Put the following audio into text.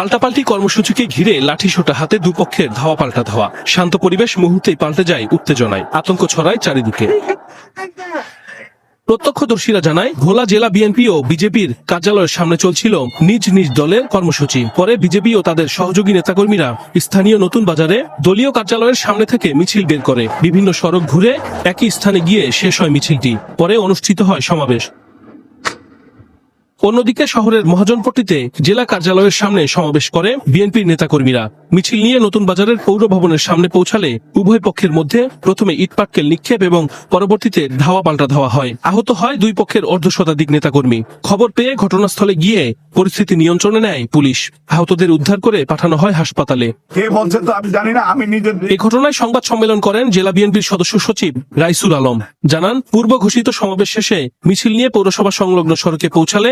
পাল্টাপাল্টি কর্মসূচিকে ঘিরে লাঠিসোঁটা হাতে দুপক্ষের ধাওয়া পাল্টা ধাওয়া। শান্ত পরিবেশ মুহূর্তেই পাল্টে যায় উত্তেজনায়, আতঙ্ক ছড়ায় চারিদিকে। প্রত্যক্ষদর্শীরা জানায়, ভোলা জেলা বিএনপি ও বিজেপির কার্যালয়ের সামনে চলছিল নিজ নিজ দলের কর্মসূচি। পরে বিজেপি ও তাদের সহযোগী নেতাকর্মীরা স্থানীয় নতুন বাজারে দলীয় কার্যালয়ের সামনে থেকে মিছিল বের করে। বিভিন্ন সড়ক ঘুরে একই স্থানে গিয়ে শেষ হয় মিছিলটি। পরে অনুষ্ঠিত হয় সমাবেশ। অন্যদিকে শহরের মহাজনপট্টিতে জেলা কার্যালয়ের সামনে সমাবেশ করে বিএনপির নেতাকর্মীরা। মিছিল নিয়ে নতুন বাজারের পৌর ভবনের সামনে পৌঁছালে উভয় পক্ষের মধ্যে প্রথমে ইটপাটকেল নিক্ষেপ এবং পরবর্তীতে ধাওয়া পাল্টা ধাওয়া হয়। আহত হয় দুই পক্ষের অর্ধশতাধিক নেতাকর্মী। খবর পেয়ে ঘটনাস্থলে গিয়ে পরিস্থিতি নিয়ন্ত্রণে নেয় পুলিশ। আহতদের উদ্ধার করে পাঠানো হয় হাসপাতালে। কে বলছেন তো আমি জানি না, আমি নিজে। এই ঘটনায় সংবাদ সম্মেলন করেন জেলা বিএনপির সদস্য সচিব রাইসুল আলম। জানান, পূর্ব ঘোষিত সমাবেশ শেষে মিছিল নিয়ে পৌরসভা সংলগ্ন সড়কে পৌঁছালে